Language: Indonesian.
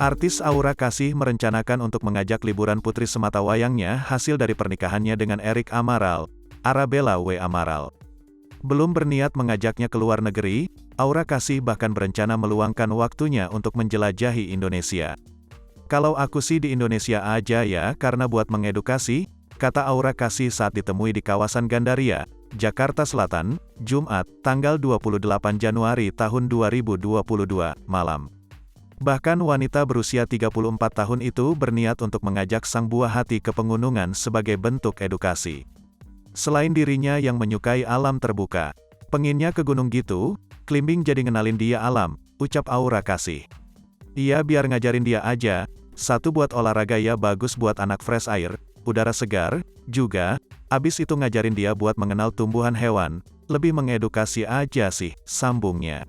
Artis Aura Kasih merencanakan untuk mengajak liburan putri sematawayangnya hasil dari pernikahannya dengan Erick Amaral, Arabella W. Amaral. Belum berniat mengajaknya ke luar negeri, Aura Kasih bahkan berencana meluangkan waktunya untuk menjelajahi Indonesia. "Kalau aku sih di Indonesia aja ya karena buat mengedukasi," kata Aura Kasih saat ditemui di kawasan Gandaria, Jakarta Selatan, Jumat, tanggal 28 Januari tahun 2022, malam. Bahkan wanita berusia 34 tahun itu berniat untuk mengajak sang buah hati ke pegunungan sebagai bentuk edukasi. Selain dirinya yang menyukai alam terbuka, pengennya ke gunung gitu, climbing jadi ngenalin dia alam, ucap Aura Kasih. "Iya biar ngajarin dia aja, satu buat olahraga ya bagus buat anak fresh air, udara segar, juga, abis itu ngajarin dia buat mengenal tumbuhan hewan, lebih mengedukasi aja sih," sambungnya.